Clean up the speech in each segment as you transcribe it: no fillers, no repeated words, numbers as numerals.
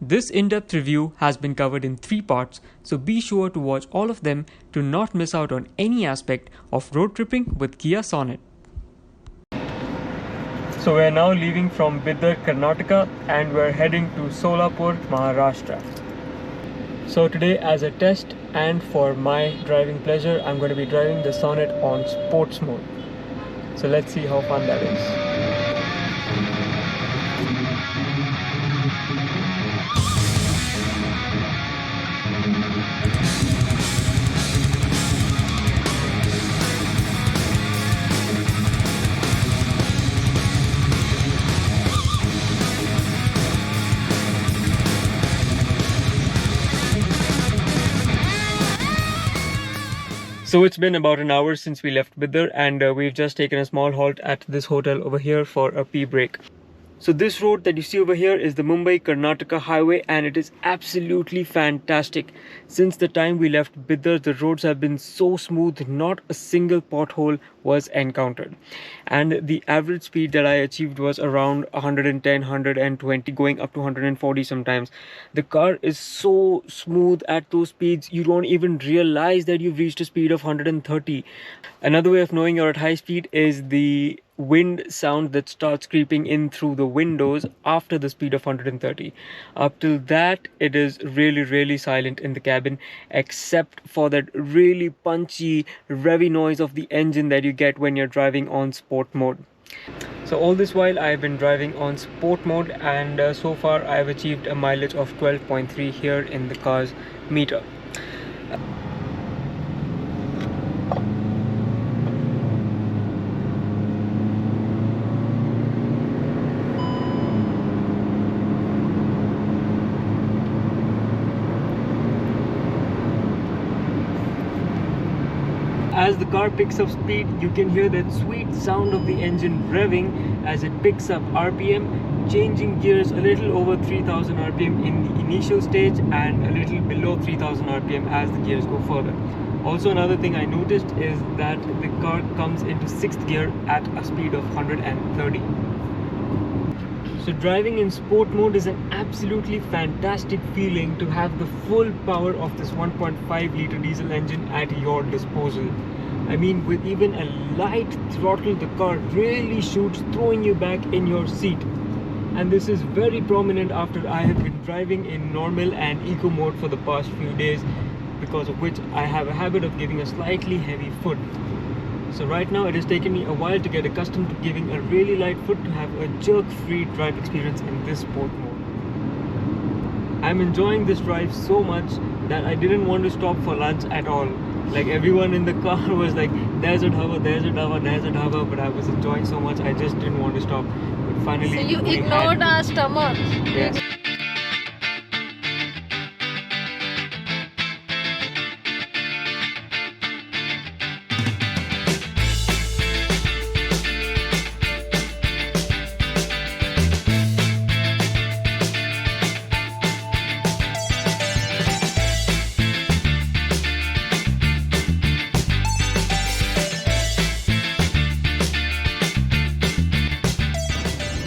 This in-depth review has been covered in 3 parts, so be sure to watch all of them to not miss out on any aspect of road tripping with Kia Sonet. So we are now leaving from Bidar, Karnataka, and we are heading to Solapur, Maharashtra. So today, as a test and for my driving pleasure, I'm going to be driving the Sonet on sports mode. So let's see how fun that is. So it's been about an hour since we left Bidar, and we've just taken a small halt at this hotel over here for a pee break. So this road that you see over here is the Mumbai Karnataka highway, and it is absolutely fantastic. Since the time we left Bidar, the roads have been so smooth, not a single pothole was encountered. And the average speed that I achieved was around 110, 120, going up to 140 sometimes. The car is so smooth at those speeds, you don't even realize that you've reached a speed of 130. Another way of knowing you're at high speed is the wind sound that starts creeping in through the windows after the speed of 130. Up till that, it is really silent in the cabin, except for that really punchy revvy noise of the engine that you get when you're driving on sport mode. So all this while I've been driving on sport mode, and so far I've achieved a mileage of 12.3 here in the car's meter. As the car picks up speed, you can hear that sweet sound of the engine revving as it picks up RPM, changing gears a little over 3000 RPM in the initial stage and a little below 3000 RPM as the gears go further. Also, another thing I noticed is that the car comes into 6th gear at a speed of 130. So driving in sport mode is an absolutely fantastic feeling, to have the full power of this 1.5 litre diesel engine at your disposal. I mean, with even a light throttle, the car really shoots, throwing you back in your seat. And this is very prominent after I have been driving in normal and eco mode for the past few days, because of which I have a habit of giving a slightly heavy foot. So right now it has taken me a while to get accustomed to giving a really light foot to have a jerk-free drive experience in this sport mode. I'm enjoying this drive so much that I didn't want to stop for lunch at all. Like, everyone in the car was like, there's a dhaba, there's a dhaba, there's a dhaba, but I was enjoying so much I just didn't want to stop. But finally, so you ignored our stomach. Yes.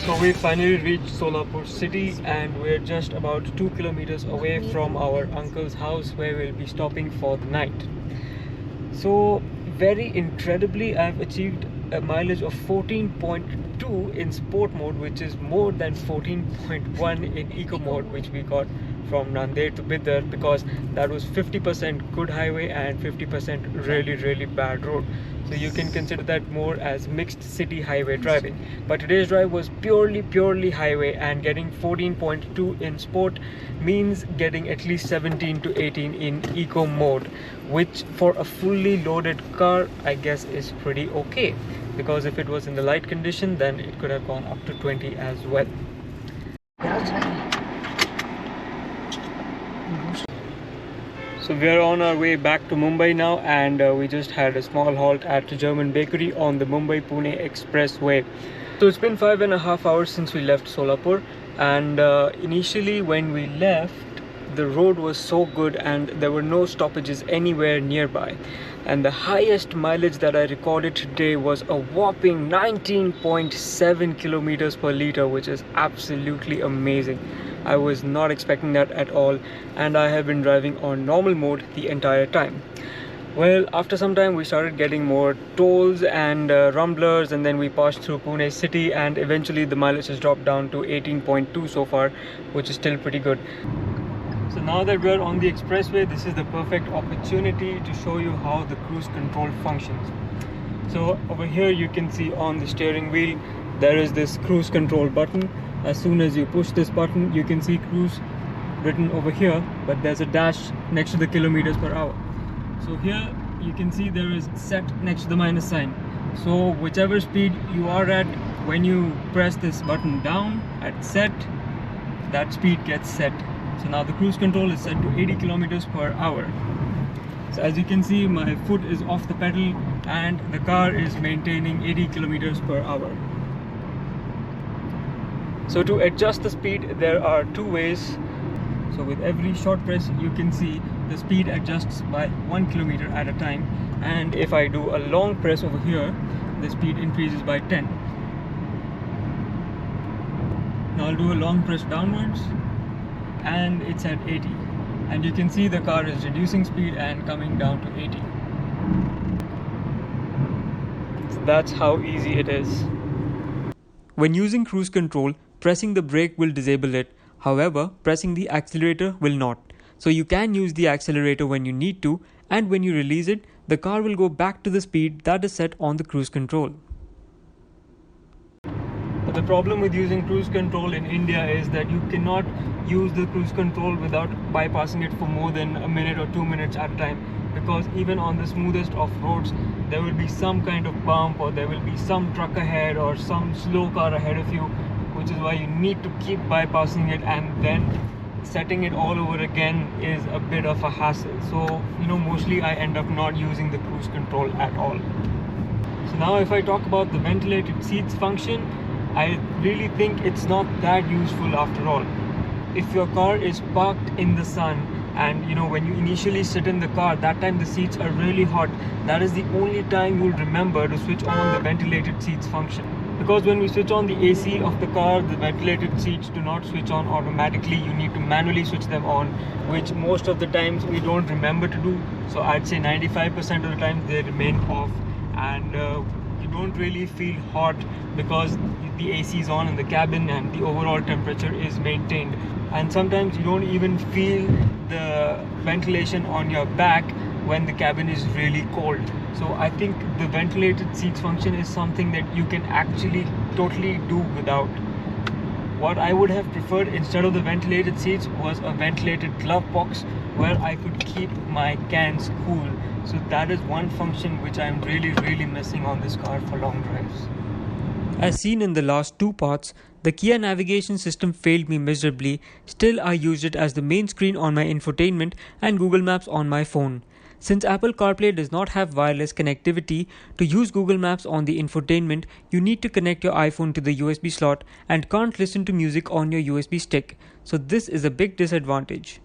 So we finally reached Solapur city, and we're just about 2 kilometers away from our uncle's house where we'll be stopping for the night. So very incredibly, I've achieved a mileage of 14.2 in sport mode, which is more than 14.1 in eco mode, which we got from Nanded to Bidar, because that was 50% good highway and 50% really bad road. So you can consider that more as mixed city highway driving. But today's drive was purely highway, and getting 14.2 in sport means getting at least 17 to 18 in eco mode, which for a fully loaded car I guess is pretty okay, because if it was in the light condition then it could have gone up to 20 as well. So we are on our way back to Mumbai now, and we just had a small halt at a German bakery on the Mumbai-Pune Expressway. So it's been 5.5 hours since we left Solapur, and initially when we left, the road was so good and there were no stoppages anywhere nearby. And the highest mileage that I recorded today was a whopping 19.7 kilometers per liter, which is absolutely amazing. I was not expecting that at all, and I have been driving on normal mode the entire time. Well, after some time we started getting more tolls and rumblers, and then we passed through Pune city, and eventually the mileage has dropped down to 18.2 so far, which is still pretty good. So now that we're on the expressway, this is the perfect opportunity to show you how the cruise control functions. So over here you can see on the steering wheel there is this cruise control button. As soon as you push this button, you can see cruise written over here, but there's a dash next to the kilometers per hour. So here you can see there is set next to the minus sign. So whichever speed you are at, when you press this button down at set, that speed gets set. So now the cruise control is set to 80 kilometers per hour. So as you can see, my foot is off the pedal and the car is maintaining 80 kilometers per hour. So to adjust the speed, there are two ways. So with every short press, you can see the speed adjusts by 1 kilometer at a time. And if I do a long press over here, the speed increases by 10. Now I'll do a long press downwards and it's at 80. And you can see the car is reducing speed and coming down to 80. So that's how easy it is. When using cruise control, pressing the brake will disable it. However, pressing the accelerator will not. So you can use the accelerator when you need to, and when you release it, the car will go back to the speed that is set on the cruise control. But the problem with using cruise control in India is that you cannot use the cruise control without bypassing it for more than a minute or 2 minutes at a time, because even on the smoothest of roads there will be some kind of bump, or there will be some truck ahead or some slow car ahead of you, which is why you need to keep bypassing it, and then setting it all over again is a bit of a hassle. So mostly I end up not using the cruise control at all. So now if I talk about the ventilated seats function, I really think it's not that useful after all. If your car is parked in the sun, and when you initially sit in the car, that time the seats are really hot, that is the only time you'll remember to switch on the ventilated seats function. Because when we switch on the AC of the car, the ventilated seats do not switch on automatically. You need to manually switch them on, which most of the times we don't remember to do. So I'd say 95% of the time they remain off, and you don't really feel hot because the AC is on in the cabin and the overall temperature is maintained. And sometimes you don't even feel the ventilation on your back when the cabin is really cold. So I think the ventilated seats function is something that you can actually totally do without. What I would have preferred instead of the ventilated seats was a ventilated glove box where I could keep my cans cool. So that is one function which I'm really missing on this car for long drives. As seen in the last two parts, the Kia navigation system failed me miserably. Still, I used it as the main screen on my infotainment and Google Maps on my phone. Since Apple CarPlay does not have wireless connectivity, to use Google Maps on the infotainment, you need to connect your iPhone to the USB slot and can't listen to music on your USB stick. So this is a big disadvantage.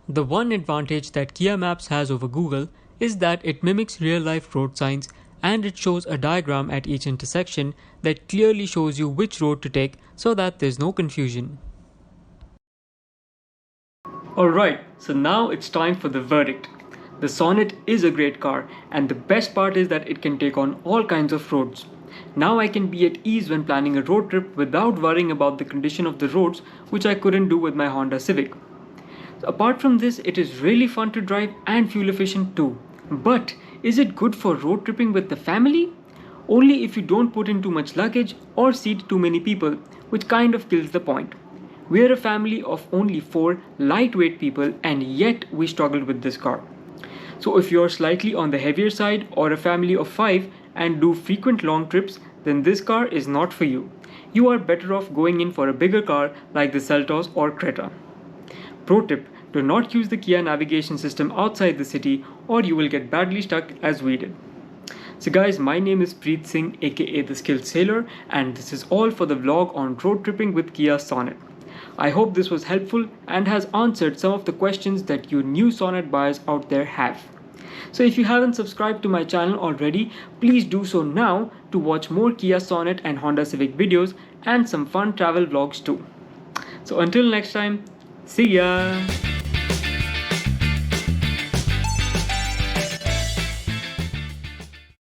The one advantage that Kia Maps has over Google is that it mimics real-life road signs, and it shows a diagram at each intersection that clearly shows you which road to take so that there's no confusion. Alright, so now it's time for the verdict. The Sonet is a great car, and the best part is that it can take on all kinds of roads. Now I can be at ease when planning a road trip without worrying about the condition of the roads, which I couldn't do with my Honda Civic. Apart from this, it is really fun to drive and fuel efficient too. But is it good for road tripping with the family? Only if you don't put in too much luggage or seat too many people, which kind of kills the point. We are a family of only 4 lightweight people, and yet we struggled with this car. So if you're slightly on the heavier side or a family of 5 and do frequent long trips, then this car is not for you. You are better off going in for a bigger car like the Seltos or Creta. Pro tip: do not use the Kia navigation system outside the city or you will get badly stuck as we did. So guys, my name is Preet Singh, aka The Skilled Sailor, and this is all for the vlog on road tripping with Kia Sonet. I hope this was helpful and has answered some of the questions that you new Sonet buyers out there have. So if you haven't subscribed to my channel already, please do so now to watch more Kia Sonet and Honda Civic videos and some fun travel vlogs too. So until next time, see ya.